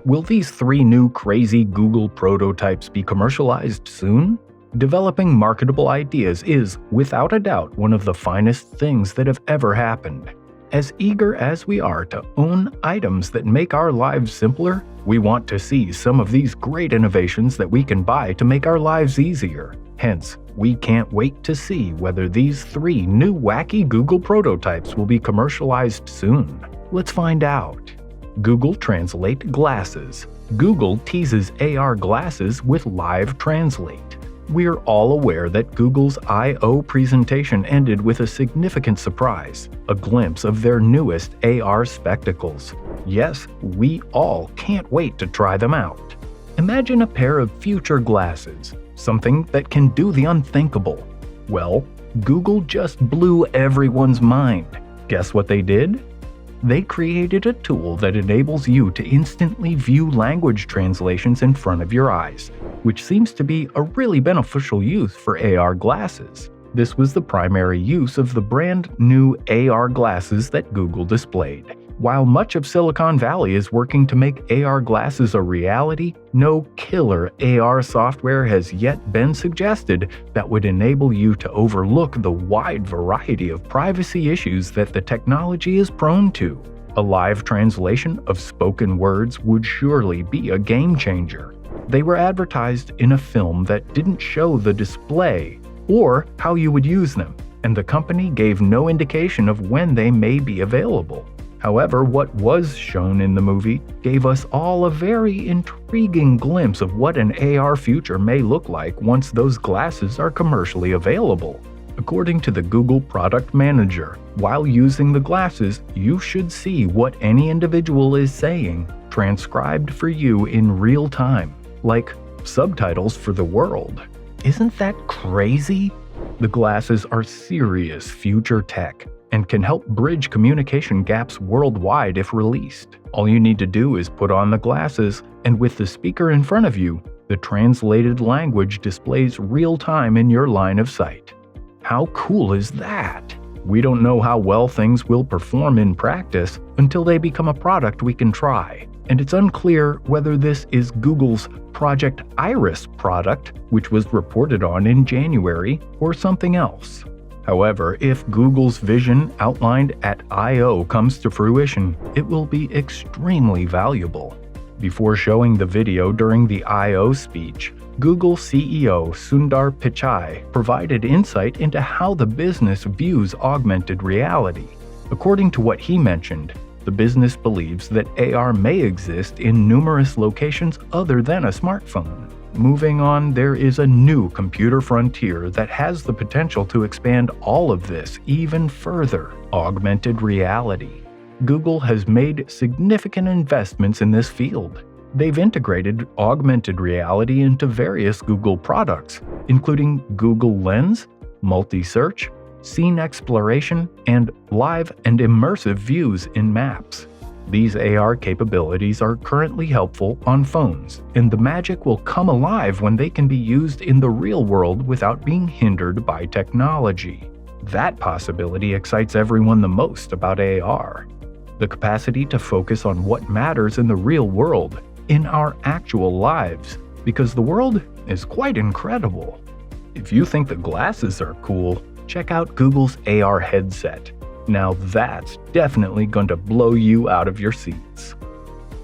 Will these 3 new crazy Google prototypes be commercialized soon? Developing marketable ideas is, without a doubt, one of the finest things that have ever happened. As eager as we are to own items that make our lives simpler, we want to see some of these great innovations that we can buy to make our lives easier. Hence, we can't wait to see whether these 3 new wacky Google prototypes will be commercialized soon. Let's find out. Google Translate Glasses. Google teases AR glasses with Live Translate. We're all aware that Google's I/O presentation ended with a significant surprise, a glimpse of their newest AR spectacles. Yes, we all can't wait to try them out. Imagine a pair of future glasses, something that can do the unthinkable. Well, Google just blew everyone's mind. Guess what they did? They created a tool that enables you to instantly view language translations in front of your eyes, which seems to be a really beneficial use for AR glasses. This was the primary use of the brand new AR glasses that Google displayed. While much of Silicon Valley is working to make AR glasses a reality, no killer AR software has yet been suggested that would enable you to overlook the wide variety of privacy issues that the technology is prone to. A live translation of spoken words would surely be a game changer. They were advertised in a film that didn't show the display or how you would use them, and the company gave no indication of when they may be available. However, what was shown in the movie gave us all a very intriguing glimpse of what an AR future may look like once those glasses are commercially available. According to the Google product manager, while using the glasses, you should see what any individual is saying, transcribed for you in real time, like subtitles for the world. Isn't that crazy? The glasses are serious future tech and can help bridge communication gaps worldwide if released. All you need to do is put on the glasses, and with the speaker in front of you, the translated language displays real-time in your line of sight. How cool is that? We don't know how well things will perform in practice until they become a product we can try, and it's unclear whether this is Google's Project Iris product, which was reported on in January, or something else. However, if Google's vision outlined at I/O comes to fruition, it will be extremely valuable. Before showing the video during the I/O speech, Google CEO Sundar Pichai provided insight into how the business views augmented reality. According to what he mentioned, the business believes that AR may exist in numerous locations other than a smartphone. Moving on, there is a new computer frontier that has the potential to expand all of this even further: augmented reality. Google has made significant investments in this field. They've integrated augmented reality into various Google products, including Google Lens, multi-search, scene exploration, and live and immersive views in maps. These AR capabilities are currently helpful on phones, and the magic will come alive when they can be used in the real world without being hindered by technology. That possibility excites everyone the most about AR. The capacity to focus on what matters in the real world, in our actual lives, because the world is quite incredible. If you think the glasses are cool, check out Google's AR headset. Now that's definitely going to blow you out of your seats.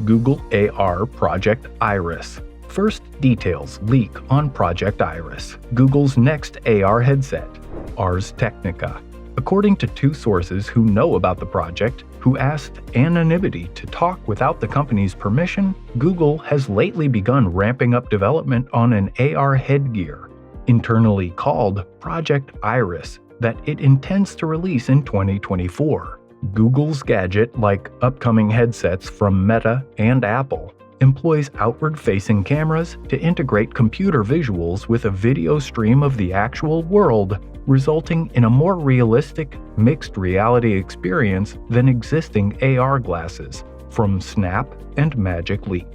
Google AR Project Iris. First details leak on Project Iris, Google's next AR headset, Ars Technica. According to 2 sources who know about the project, who asked anonymity to talk without the company's permission, Google has lately begun ramping up development on an AR headgear, internally called Project Iris, that it intends to release in 2024. Google's gadget, like upcoming headsets from Meta and Apple, employs outward-facing cameras to integrate computer visuals with a video stream of the actual world, resulting in a more realistic, mixed reality experience than existing AR glasses from Snap and Magic Leap.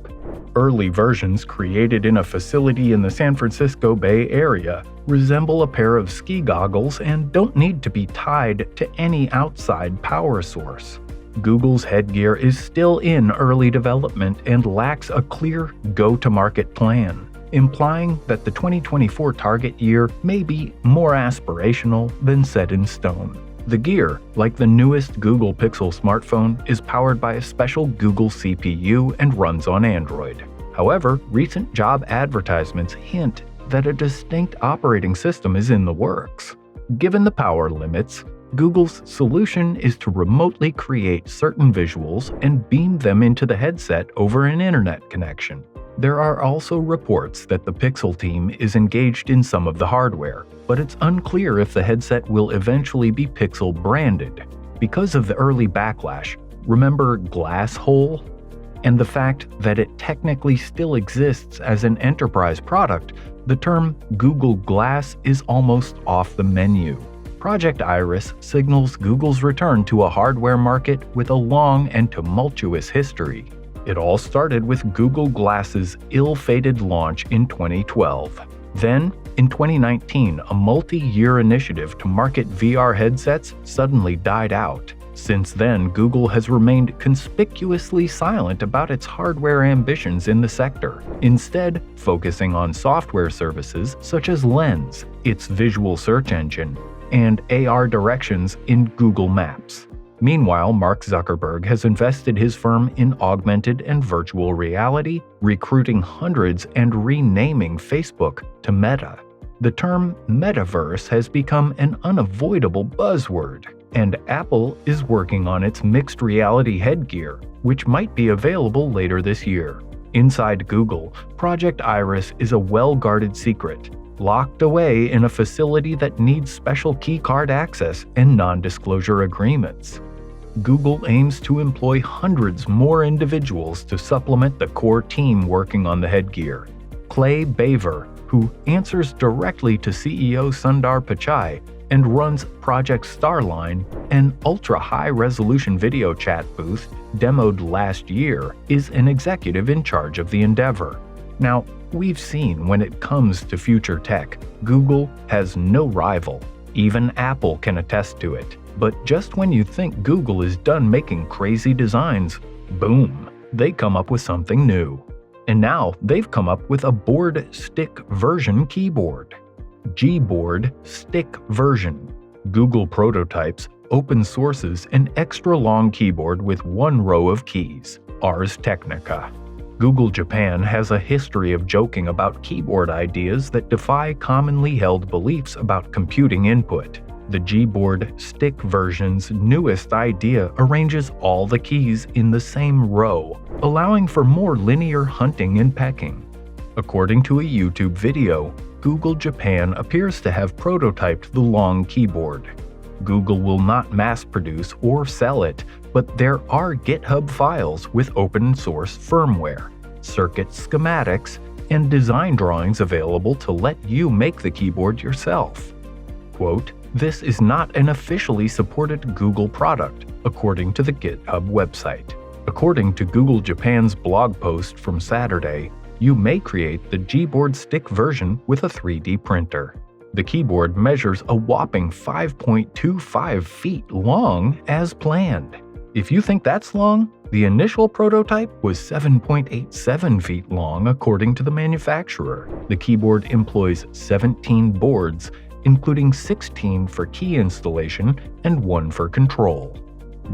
Early versions created in a facility in the San Francisco Bay Area resemble a pair of ski goggles and don't need to be tied to any outside power source. Google's headgear is still in early development and lacks a clear go-to-market plan, implying that the 2024 target year may be more aspirational than set in stone. The gear, like the newest Google Pixel smartphone, is powered by a special Google CPU and runs on Android. However, recent job advertisements hint that a distinct operating system is in the works. Given the power limits, Google's solution is to remotely create certain visuals and beam them into the headset over an internet connection. There are also reports that the Pixel team is engaged in some of the hardware, but it's unclear if the headset will eventually be Pixel branded. Because of the early backlash, remember Glass Hole? And the fact that it technically still exists as an enterprise product, the term Google Glass is almost off the menu. Project Iris signals Google's return to a hardware market with a long and tumultuous history. It all started with Google Glass's ill-fated launch in 2012. Then, in 2019, a multi-year initiative to market VR headsets suddenly died out. Since then, Google has remained conspicuously silent about its hardware ambitions in the sector, instead focusing on software services such as Lens, its visual search engine, and AR directions in Google Maps. Meanwhile, Mark Zuckerberg has invested his firm in augmented and virtual reality, recruiting hundreds and renaming Facebook to Meta. The term metaverse has become an unavoidable buzzword, and Apple is working on its mixed reality headgear, which might be available later this year. Inside Google, Project Iris is a well-guarded secret, locked away in a facility that needs special keycard access and non-disclosure agreements. Google aims to employ hundreds more individuals to supplement the core team working on the headgear. Clay Baver, who answers directly to CEO Sundar Pichai and runs Project Starline, an ultra-high-resolution video chat booth demoed last year, is an executive in charge of the endeavor. Now, we've seen when it comes to future tech, Google has no rival. Even Apple can attest to it. But just when you think Google is done making crazy designs, boom, they come up with something new. And now they've come up with a board stick version keyboard. Gboard stick version. Google prototypes, open sources an extra long keyboard with one row of keys, Ars Technica. Google Japan has a history of joking about keyboard ideas that defy commonly held beliefs about computing input. The Gboard stick version's newest idea arranges all the keys in the same row, allowing for more linear hunting and pecking. According to a YouTube video, Google Japan appears to have prototyped the long keyboard. Google will not mass-produce or sell it, but there are GitHub files with open-source firmware, circuit schematics, and design drawings available to let you make the keyboard yourself. Quote, "This is not an officially supported Google product," according to the GitHub website. According to Google Japan's blog post from Saturday, you may create the Gboard stick version with a 3D printer. The keyboard measures a whopping 5.25 feet long as planned. If you think that's long, the initial prototype was 7.87 feet long according to the manufacturer. The keyboard employs 17 boards, including 16 for key installation and 1 for control.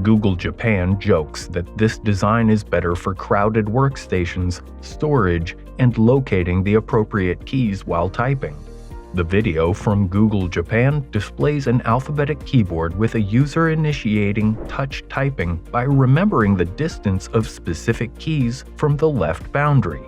Google Japan jokes that this design is better for crowded workstations, storage, and locating the appropriate keys while typing. The video from Google Japan displays an alphabetic keyboard with a user initiating touch typing by remembering the distance of specific keys from the left boundary.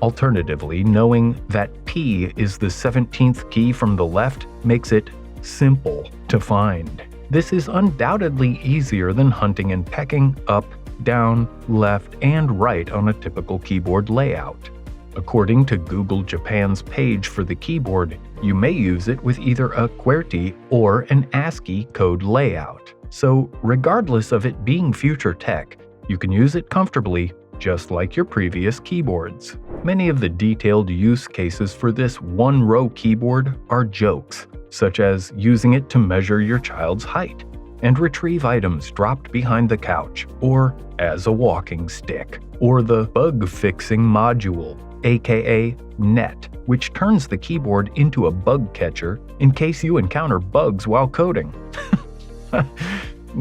Alternatively, knowing that P is the 17th key from the left makes it simple to find. This is undoubtedly easier than hunting and pecking up, down, left, and right on a typical keyboard layout. According to Google Japan's page for the keyboard, you may use it with either a QWERTY or an ASCII code layout. So, regardless of it being future tech, you can use it comfortably, just like your previous keyboards. Many of the detailed use cases for this one-row keyboard are jokes, such as using it to measure your child's height. and retrieve items dropped behind the couch or as a walking stick, or the bug-fixing module, aka NET, which turns the keyboard into a bug catcher in case you encounter bugs while coding.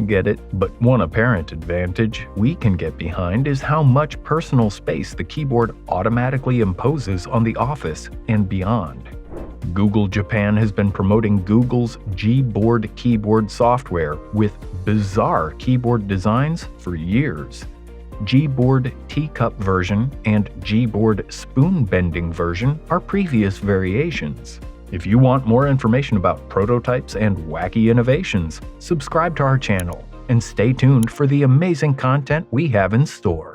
Get it? But one apparent advantage we can get behind is how much personal space the keyboard automatically imposes on the office and beyond. Google Japan has been promoting Google's Gboard keyboard software with bizarre keyboard designs for years. Gboard teacup version and Gboard spoon bending version are previous variations. If you want more information about prototypes and wacky innovations, subscribe to our channel and stay tuned for the amazing content we have in store.